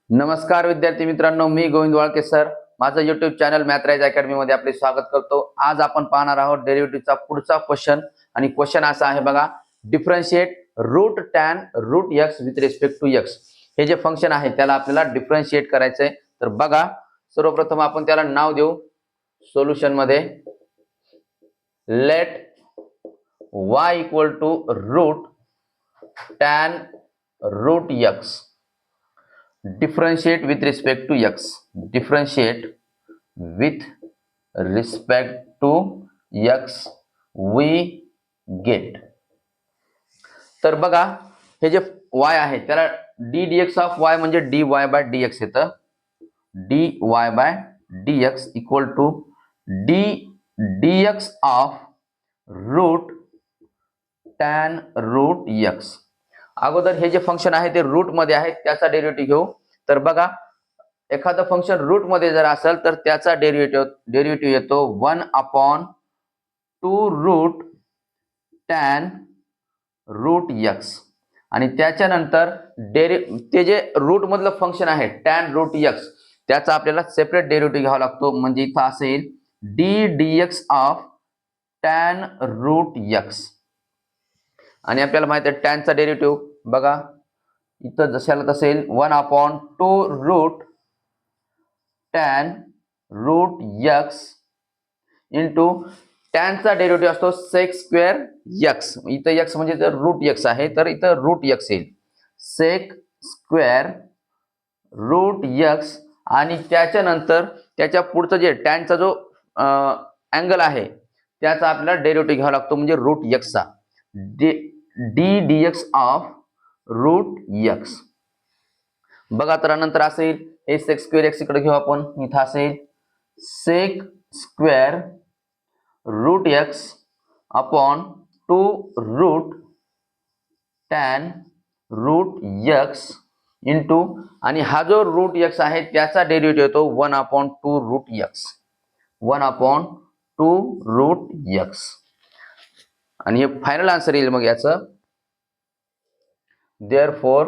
नमस्कार विद्यार्थी मित्रांनो, मी गोविंद वाळके सर. माझं YouTube चॅनल मॅथराइज अकॅडमी मध्ये आपले स्वागत करतो. आज आपण पाहणार आहोत डेरिव्हेटिव्हचा पुढचा क्वेश्चन. आणि क्वेश्चन असा आहे बघा, differentiate root tan root x with respect to x. हे जे फंक्शन आहे त्याला आपल्याला डिफरन्शिएट करायचंय. तर बघा, सर्वप्रथम आपण त्याला नाव देऊ सोल्युशन मध्ये. Let y equal to root tan root x differentiate with respect to x. Differentiate with respect to x we get. तर बघा, हे जे y आहे त्याला d dx ऑफ y म्हणजे dy बाय dx येतं. dy bye dx equal to d dx of root tan root x. अगोदर हे जे फंक्शन आहे ते रूट मध्ये आहे, त्याचा डेरिव्हेटिव्ह घेऊ. तर बघा, एखादं फंक्शन रूट मध्ये जर असेल तर त्याचा डेरिव्हेटिव्ह येतो 1/2 रूट टॅन रूट एक्स. आणि त्याच्यानंतर ते जे रूट मधलं फंक्शन आहे टॅन रूट एक्स, त्याचा आपल्याला सेपरेट डेरिव्हेटिव्ह घ्यावा लागतो. म्हणजे इथं असं येईल d dx of tan root x. आणि आपल्याला माहिती आहे टॅनचा डेरिव्हेटिव्ह बघा, इथं जशाला तसं येईल 1/2 root tan root x into टॅनचा डेरिव्हेटिव्ह असतो सेक स्क्वेअर एक्स. इथं एक्स म्हणजे जर रूट एक्स आहे तर इथं रूट एक्स येईल सेक स्क्वेअर रूट एक्स. आणि त्याच्यानंतर त्याच्या पुढचं जे टॅनचा जो अँगल आहे त्याचा आपल्याला डेरिव्हेटिव्ह घ्यावा लागतो म्हणजे रूट एक्सचा. D dx of root x. बघा, तर नंतर असं येईल हे सेक स्क्वेअर एक्स इकडे घेऊ आपण. इथं असं येईल sec square root x upon 2 root tan root x into, आणि हा जो रूट एक्स आहे त्याचा डेरिव्हेटिव्ह येतो 1/2 रूट एक्स. 1/2 route x. आणि हे फायनल आन्सर येईल मग याचं. Therefore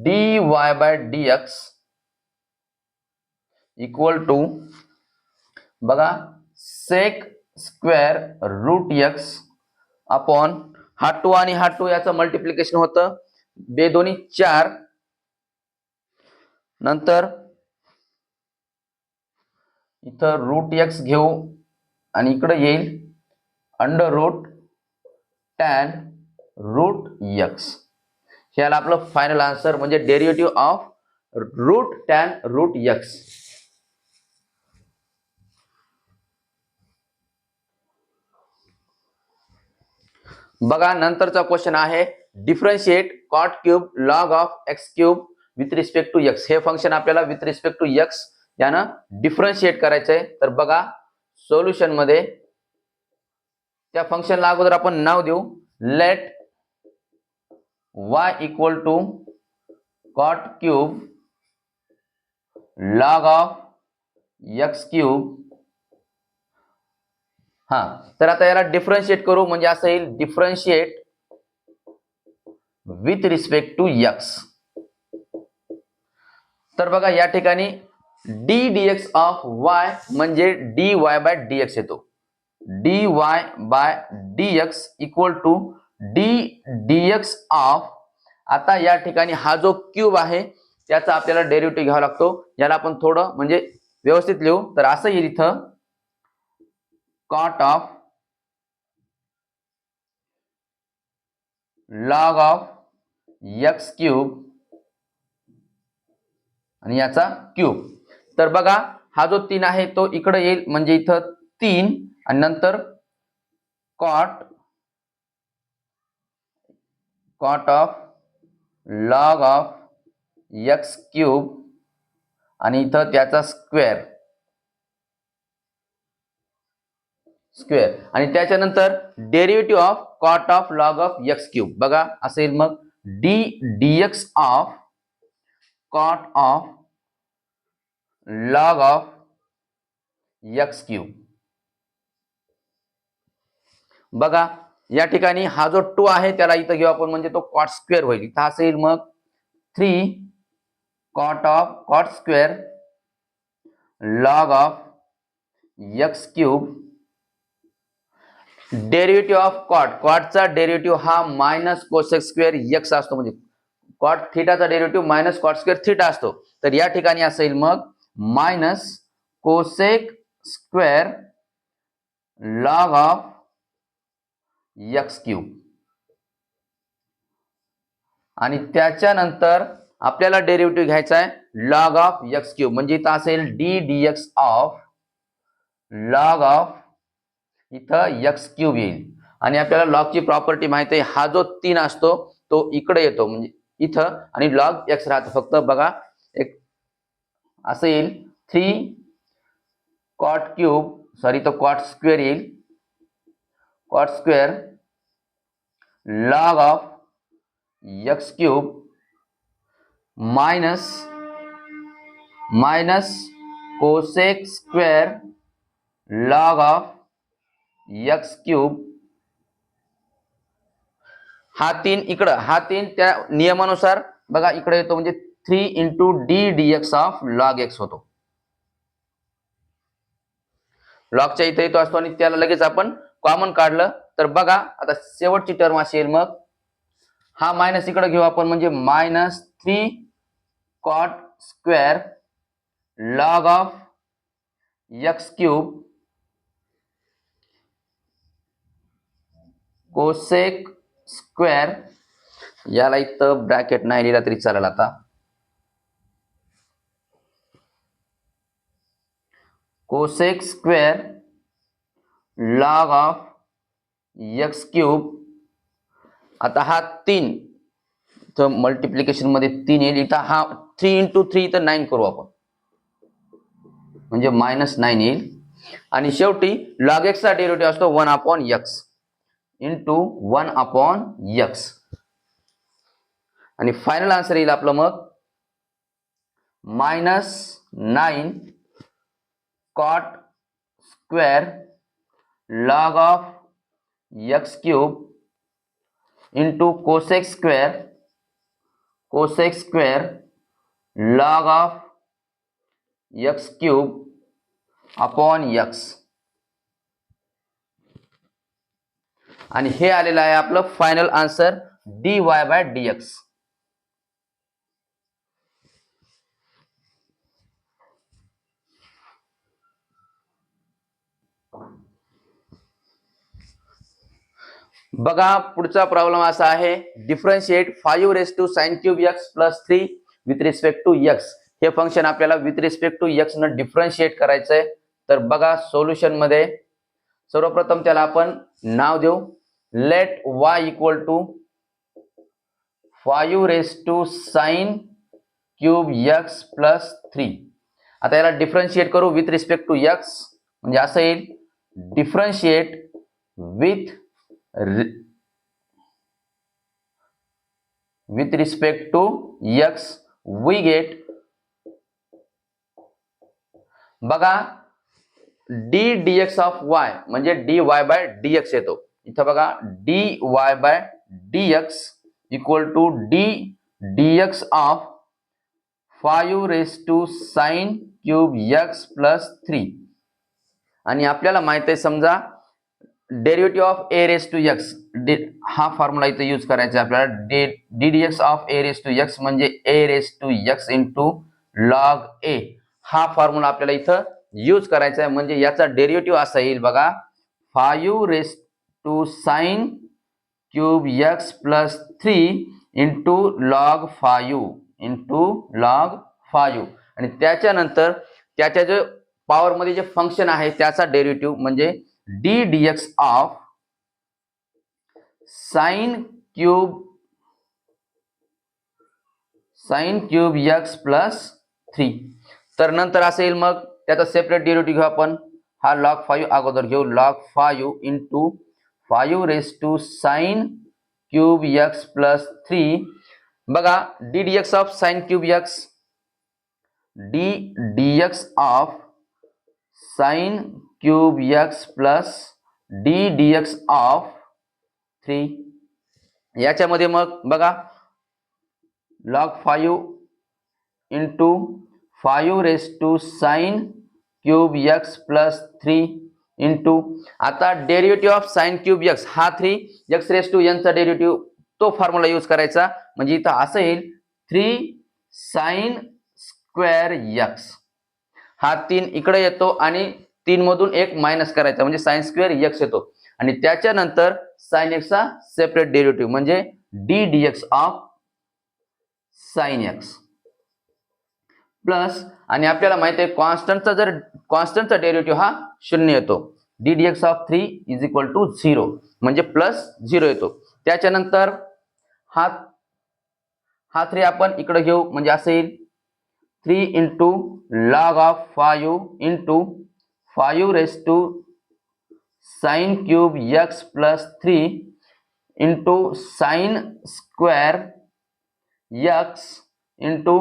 dy bye dx equal to बघा sec square root x upon हा 2 आणि हा 2 याचं मल्टिप्लिकेशन होतं, बेदोनी 4. नंतर इथं रूट एक्स घेऊ आणि इकडे येईल under root tan root x. ह्याला आपलं फायनल आन्सर म्हणजे derivative of root tan root x. बघा, नंतरचा क्वेश्चन आहे differentiate cot cube log of x cube with respect to x. हे फंक्शन आपल्याला विथ रिस्पेक्ट टू एक्स यानं डिफरन्शिएट करायचंय. तर बघा, सोल्युशन मध्ये त्या फंक्शनला अगोदर आपण नाव देऊ let y equal to cot cube log of x cube. हा, तर आता याला डिफरन्शिएट करू म्हणजे असं येईल differentiate with respect to x. तर बघा, या ठिकाणी डी डीएक्स ऑफ y म्हणजे dy बाय dx येतो. dy bye dx equal to d dx of. आता या ठिकाणी हा जो क्यूब आहे त्याचा आपल्याला डेरिव्हेटिव्ह घ्यावा लागतो. याला आपण थोडं म्हणजे व्यवस्थित लिहू. तर असं येईल इथं cot of log of x cube आणि याचा क्यूब. तर बघा, हा जो 3 आहे तो इकडे येईल म्हणजे इथं 3 आणि नंतर cot of log of x cube आणि इथं त्याचा स्क्वेअर आणि त्याच्यानंतर derivative of cot of log of x cube. बघा, असं येईल मग d dx of cot of log of x cube. बघा, या ठिकाणी हा जो 2 आहे त्याला इथं घेऊ आपण म्हणजे तो कॉट स्क्वेअर होईल. इथं असं येईल मग 3 cot square log of x cube. Derivative of कॉटचा डेरिव्हेटिव्ह हा मायनस कोसेक स्क्वेअर एक्स असतो, म्हणजे कॉट थिटाचा derivative minus cot square theta असतो. तर या ठिकाणी असेल मग minus cosec square log of x cube. आणि त्याच्यानंतर आपल्याला डेरिव्हेटिव्ह घ्यायचा आहे लॉग ऑफ एक्स क्यूब, म्हणजे इथं असेल D d x of log of इथं एक्स क्यूब येईल. आणि आपल्याला लॉगची प्रॉपर्टी माहिती आहे, हा जो 3 असतो तो इकडे येतो म्हणजे इथं, आणि लॉग एक्स राहतो. फक्त बघा एक असं येईल 3 कॉट क्यूब, सॉरी तो कॉट स्क्वेअर येईल, cot square log of x cube minus cosec square log of x cube. हा 3 इकडं, हा 3 त्या नियमानुसार बघा इकडे येतो, म्हणजे 3 into D d x of log x होतो. लॉगच्या इथे येतो असतो आणि त्याला लगेच आपण कॉमन काढलं तर बघा आता शेवटची टर्म असेल, मग हा मायनस इकडे घेऊ आपण, म्हणजे minus 3 cot square log of x cube cosec square, याला इथं ब्रॅकेट नाही लिहिला तरी चालेल आता, cosec square log of x cube. आता हा 3 तर मल्टिप्लिकेशन मध्ये 3 येईल, इथं हा 3 इंटू 3 इथं 9 करू आपण, म्हणजे -9 येईल. आणि शेवटी लॉग एक्सचा डेरिव्हेटिव्ह असतो 1 upon x into 1 upon x. आणि फायनल आन्सर येईल आपलं मग -9 cot square log of x cube into cosec square log of x cube upon x. आणि हे आलेलं आहे आपलं final answer dy bye dx. बघा पुढचा प्रॉब्लेम असा आहे, differentiate 5 raise to sine cube x plus 3 with respect to x. हे फंक्शन आपल्याला विथ रिस्पेक्ट टू एक्स न डिफरन्शिएट करायचंय. तर बघा सोल्युशन मध्ये सर्वप्रथम त्याला आपण नाव देऊ, let y equal to 5 raise to sine cube x plus 3. आता याला डिफरन्शिएट करू विथ रिस्पेक्ट टू एक्स, म्हणजे असं येईल differentiate with respect to x we get, बघा d dx ऑफ y म्हणजे dy बाय dx येतो. इथं बघा dy bye dx equal to d dx of 5 raise to sine cube x plus 3. आणि आपल्याला माहित आहे, समजा derivative of a raise to x, हा फॉर्म्युला इथे यूज करायचा आपल्याला, d d x of a raise to x म्हणजे a raise to x into log a. हा फॉर्म्युला आपल्याला इथं यूज करायचा आहे, म्हणजे याचा डेरिव्हेटिव्ह असा येईल बघा 5 raise to sine cube x plus 3 into log 5 आणि त्याच्यानंतर त्याच्या जे पॉवर मध्ये जे फंक्शन आहे त्याचा डेरिव्हेटिव्ह म्हणजे d dx of sine cube x plus 3. तर नंतर असेल मग त्याचा सेपरेट डेरिव्हेटिव्ह घेऊ आपण, हा लॉग 5 अगोदर घेऊ, log 5 into 5 raise to sine cube x plus 3. बघा d dx of sine cube x, d dx of sine cube x plus d dx of 3. याच्यामध्ये मग बघा लॉग 5 इंटू 5⁻³ इंटू, आता डेरिव्हेटिव्ह ऑफ sin³ हा 3 चा derivative तो formula use करायचा, म्हणजे इथं असं येईल 3sin²x, हा 3 इकडे येतो आणि 3 मधून 1 मायनस करायचा म्हणजे sin²x येतो, आणि त्याच्यानंतर sin x चा सेपरेट डेरिव्हेटिव्ह म्हणजे ddx of sin x plus, आणि आपल्याला माहिती आहे कॉन्स्टंटचा डेरिव्हेटिव्ह हा 0 येतो, ddx of 3 is equal to 0 म्हणजे प्लस 0 येतो. त्याच्यानंतर हा 3 आपण इकडे घेऊ म्हणजे असं येईल 3 into log of 5 into 5⁻sin³ plus 3 into sin² into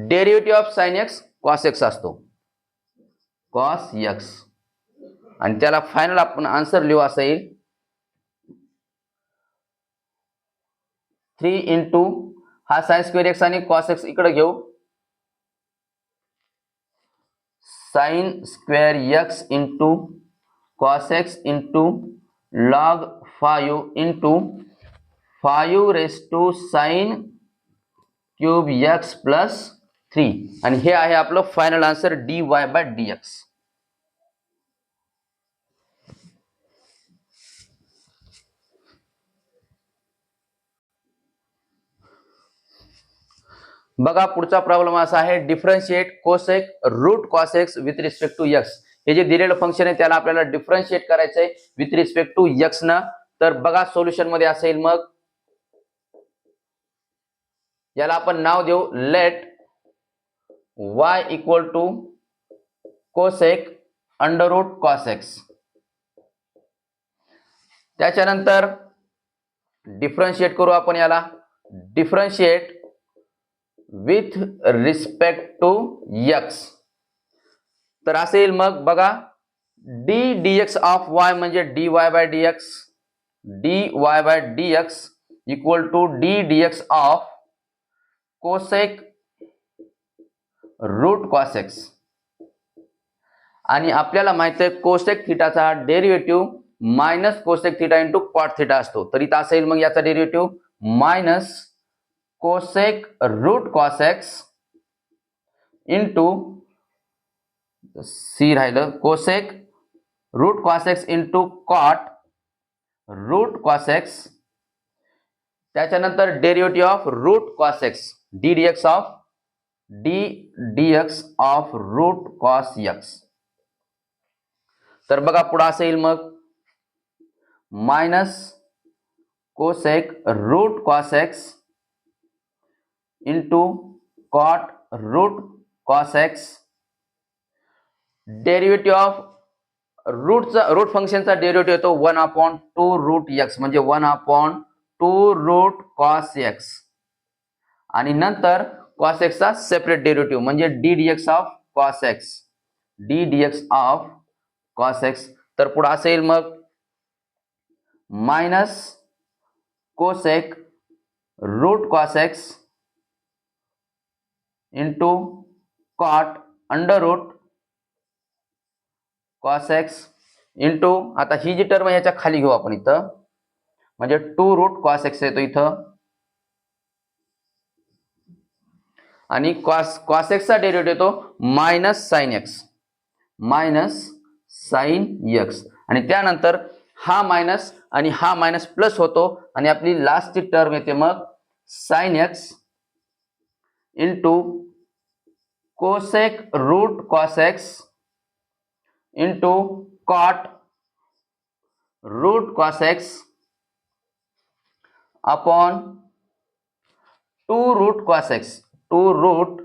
derivative of sin x cos x असतो, cos x, आणि त्याला फायनल आपण आन्सर लिहू असं येईल 3 इंटू हा sin²x आणि cos x इकडे घेऊ, sin² into cos x into log 5 into 5⁻sin³ plus 3, आणि हे आहे आपलं फायनल आन्सर dy/dx. बघा पुढचा प्रॉब्लेम असा आहे, differentiate cosec root cos x with respect to x. हे जे दिलेलं फंक्शन आहे त्याला आपल्याला डिफरन्शिएट करायचंय विथ रिस्पेक्ट टू एक्स न. तर बघा सोल्युशन मध्ये असेल, मग याला आपण नाव देऊ let y equal to cosec under root cos x. त्याच्यानंतर डिफरन्शिएट करू आपण याला, differentiate with respect to x. तर असेल मग बघा ddx ऑफ y म्हणजे dy/dx, dy/dx equal to ddx of cosec root cos x. आणि आपल्याला माहिती आहे कोसेक थिटाचा derivative minus cosec theta into cot theta असतो, तर इथं असेल मग याचा derivative minus cosec root cos x into सी राहिलं cosec root cos x into cot root cos x. त्याच्यानंतर derivative of root cos x ddx of root cos x. तर बघा पुढे असेल मग minus cosec root cos x into cot root cos x. Derivative of root फंक्शनचा derivative येतो 1/2 route x म्हणजे 1/2 route cos x, आणि नंतर कॉस एक्स चा सेपरेट डेरिव्हेटिव्ह म्हणजे ddx of cos x, ddx of cos x. तर पुढे असेल मग minus cosec root cos x into cot under root cos x into, आता ही जी टर्म याच्या खाली घेऊ आपण इथं म्हणजे 2 रूट कॉस एक्स येतो इथं, आणि कॉस एक्सचा डेरिव्हेटिव्ह येतो मायनस साइन एक्स, आणि त्यानंतर हा मायनस आणि हा मायनस प्लस होतो, आणि आपली लास्टची टर्म येते मग sine x into cosec root cos x into cot root cos x upon 2 root cos x, 2 root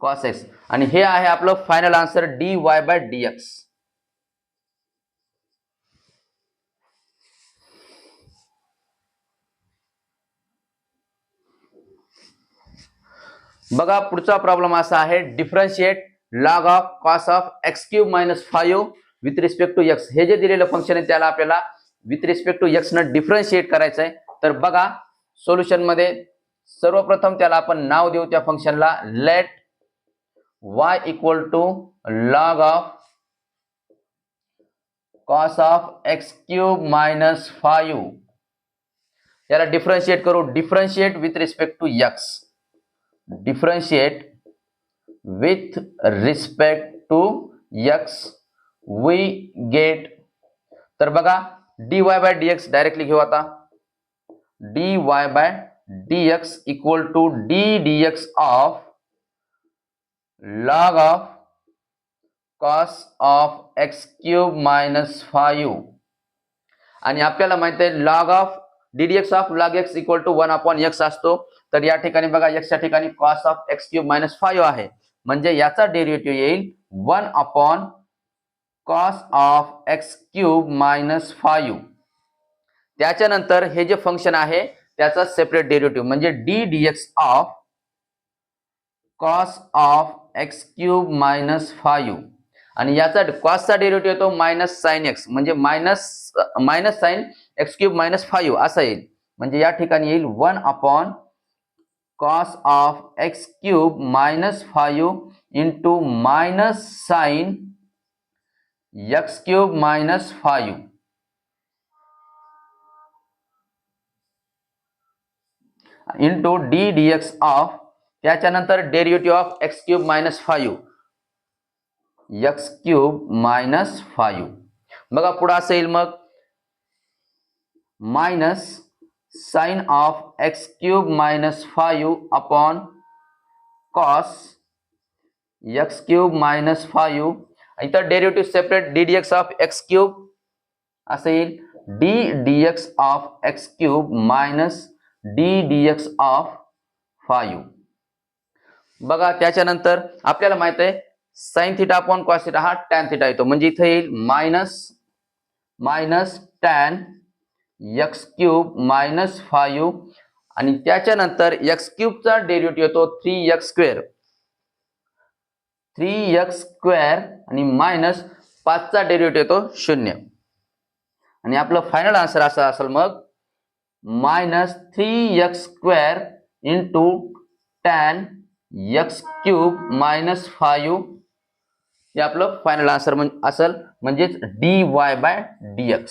cos x, आणि हे आहे आपलं फायनल आन्सर dy/dx. बघा पुढचा प्रॉब्लेम असा आहे, differentiate log of cos of x³ - 5 with respect to x. हे जे दिलेलं फंक्शन आहे त्याला आपल्याला विथ रिस्पेक्ट टू x न डिफरन्शिएट करायचं आहे. तर बघा सोल्युशन मध्ये सर्वप्रथम त्याला आपण नाव देऊ त्या फंक्शनला let y equal to log of cos of x cube minus 5. याला डिफरन्शिएट करू. Differentiate with respect to x. Differentiate with respect to x we get. तर बघा dy बाय dx डायरेक्टली घेऊ आता. dy bye dx equal to d dx of log of cos of x cube minus 5. आणि आपल्याला माहित आहे log of ddx of log x equal to 1 upon x असतो. तर या ठिकाणी बघा x च्या ठिकाणी cos of x cube minus 5 आहे, म्हणजे याचा डेरिव्हेटिव्ह येईल 1 upon cos of x cube minus 5. त्याच्यानंतर हे जे फंक्शन आहे त्याचा सेपरेट डेरिव्हेटिव्ह म्हणजे d dx of cos of x cube minus 5. आणि याचा कॉसचा डेरिव्हेटिव्ह येतो मायनस साइन x, म्हणजे minus sine x cube minus 5 असा येईल. म्हणजे या ठिकाणी येईल 1 upon cos of x cube minus 5 into minus sine x cube minus 5 into d dx of त्याच्यानंतर derivative of x cube minus 5 x cube minus 5. बघा पुढे असं येईल मग minus sine of x cube minus 5 upon cos x cube minus 5. इथं derivative separate d dx of x cube असं येईल d dx of x cube minus d dx of 5. बघा त्याच्यानंतर आपल्याला माहित आहे sine theta upon cos theta हा tan theta येतो, म्हणजे इथे येईल minus tan x cube minus 5. आणि त्याच्यानंतर x क्यूबचा डेरिव्हेटिव्ह येतो 3x स्क्वेअर आणि मायनस 5 चा डेरिव्हेटिव्ह येतो 0. आणि आपलं फायनल आन्सर असा असेल मग minus 3x square into tan x cube minus 5 हे आपलं फायनल आन्सर असेल, म्हणजेच dy बाय dx.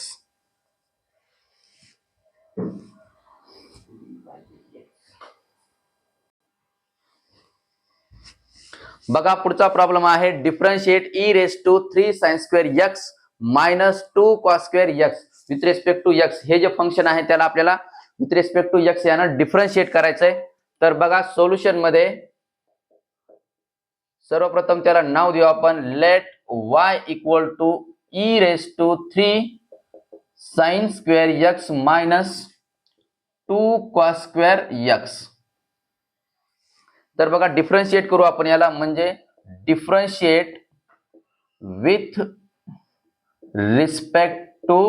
बघा पुढचा प्रॉब्लेम आहे differentiate e raise to 3 sin square x minus 2 cos square x with respect to x. हे जे फंक्शन आहे त्याला आपल्याला विथ रिस्पेक्ट टू x यानं डिफरन्शिएट करायचंय. तर बघा सोल्युशन मध्ये सर्वप्रथम त्याला नाव देऊ आपण let y equal to e raise to 3 sin square x minus 2 cos square x. तर बघा डिफरन्शिएट करू आपण याला, म्हणजे differentiate with respect to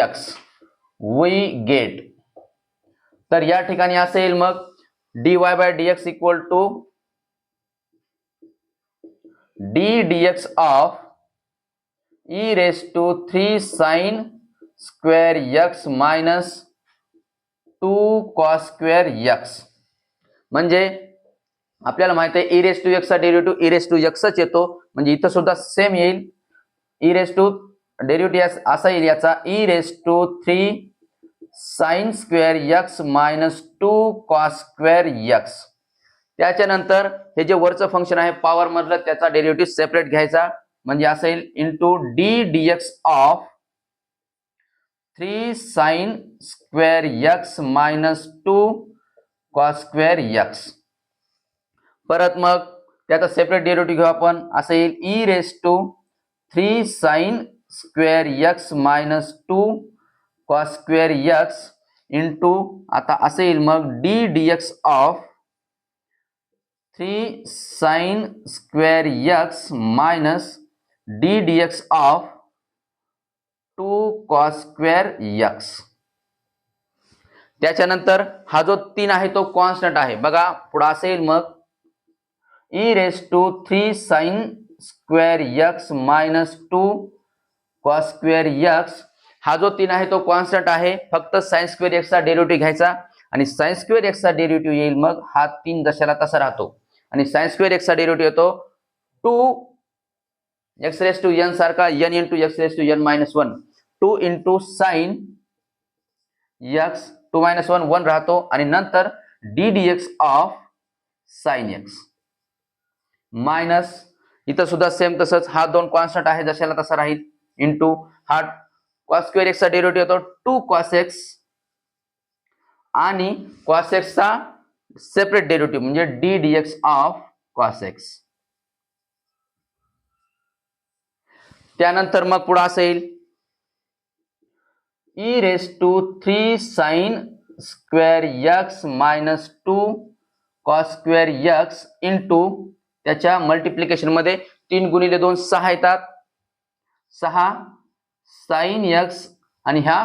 x we get. तर या ठिकाणी असं येईल मग dy bye dx equal to d dx of e raise to 3 sin square x minus 2 cos square x. म्हणजे आपल्याला माहित आहे e रेस टू x चा डेरिव्हेटिव्ह e रेस टू xच येतो, म्हणजे इथं सुद्धा सेम येईल. e रेस टू डेरिव्हेटिव्ह असा येईल याचा e raise to 3 sin square x minus 2 cos square x. त्याच्यानंतर हे जे वरचं फंक्शन आहे पॉवर मधलं त्याचा डेरिव्हेटिव्ह सेपरेट घ्यायचा, म्हणजे असं येईल into d dx of 3 sin square x minus 2 cos square x. परत मग त्याचा सेपरेट डेरिव्हेटिव्ह घेऊ आपण, असं येईल e raise to 3 sin square x minus 2 cos square x इंटू आता असं येईल मग d dx of 3 sin square x minus d dx of 2 cos square x. त्याच्यानंतर हा जो 3 आहे तो कॉन्स्टंट आहे. बघा पुढे असं येईल मग e raise to 3 sin square x minus 2 cos square x. हा जो 3 आहे तो कॉन्स्टंट आहे, फक्त sin स्क्वेअर x चा डेरिव्हेटिव्ह घ्यायचा आणि साइन स्क्वेअर एक्सचा डेरिव्हेटिव्ह येईल मग हा 3 जशाला तसा राहतो आणि साइन स्क्वेअर एक्सचा डेरिव्हेटिव्ह येतो 2 x रेस टू n सारखा n into x raise to n minus 1 2 into sine x 2 minus 1 1 राहतो आणि नंतर d dx of sine x minus इथं सुद्धा सेम तसंच हा 2 कॉन्स्टंट आहे जशाला तसा राहील इंटू हा cos स्क्वेअर x चा डेरिव्हेटिव्ह येतो 2 cos x आणि cos x चा सेपरेट डेरिव्हेटिव्ह म्हणजे d dx of cos x. त्यानंतर मग पुढे असं येईल e raise to 3 sin square x minus 2 cos square x into त्याच्या मल्टिप्लिकेशन मध्ये 3 गुणिले 2 6 येतात 6 sin x आणि ह्या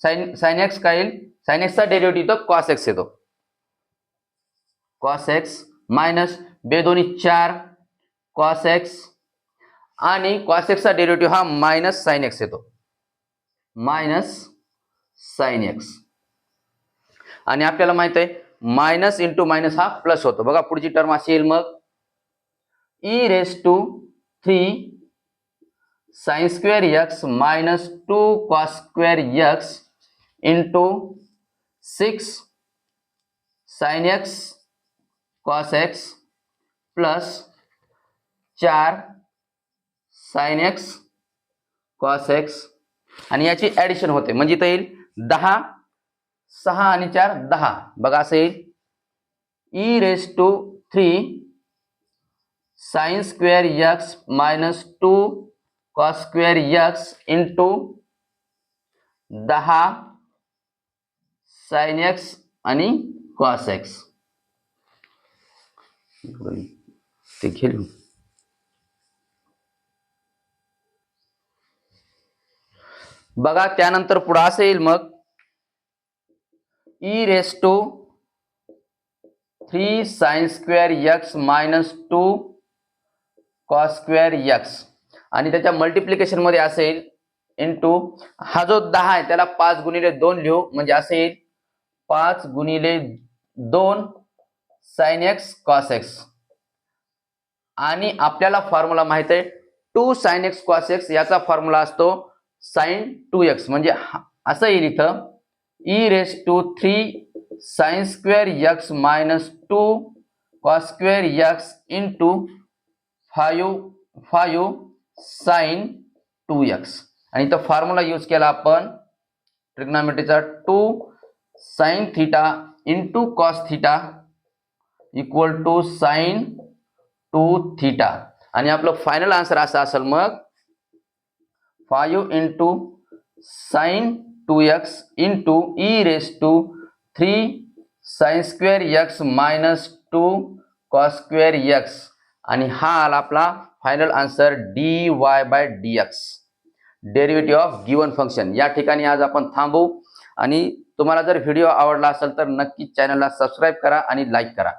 sin x काय येईल sin x चा डेरिव्हेटिव्ह तो cos x येतो cos x मायनस 2 दोन्ही 4 cos x आणि cos x चा डेरिव्हेटिव्ह हा मायनस sin x येतो मायनस sin x आणि आपल्याला माहित आहे मायनस इंटू मायनस हा प्लस होतो बघा पुढची टर्म अशी येईल मग e raise to 3 sin square x minus 2 cos square x into 6 sin x cos x plus 4 sin x cos x आणि याची ऍडिशन होते म्हणजे इथे येईल 10 6 आणि 4 10 बघा असं येईल e raise to 3 sin square x minus 2 cos square x into 10 sin x आणि cos x ते घेऊ बघा त्यानंतर पुढे असं येईल मग e raise to 3 sin square x minus 2 cos square x आणि त्याच्या मल्टिप्लिकेशन मध्ये असेल इंटू हा जो 10 आहे त्याला 5 गुणिले 2 लिहू म्हणजे असं येईल 5 गुणिले 2 sin x cos x आणि आपल्याला फॉर्म्युला माहित आहे 2 sin x cos x याचा फॉर्म्युला असतो sin 2x म्हणजे असं येईल इथं e raise to 3 sin square x minus 2 cos square x into 5 sin 2x आणि इथं फॉर्म्युला यूज केला आपण ट्रिग्नॉमेट्रीचा 2 sin theta into cos theta equal to sin 2 theta आणि आपलं फायनल आन्सर असा असेल मग 5 into sin 2x into e raise to 3 sin square x minus 2 cos square x आणि हा आला आपला final answer dy bye dx derivative of given function. या ठिकाणी आज आपण थांबू आणि तुम्हाला जर व्हिडिओ आवडला असेल तर नक्की चॅनलला सबस्क्राईब करा आणि लाईक करा.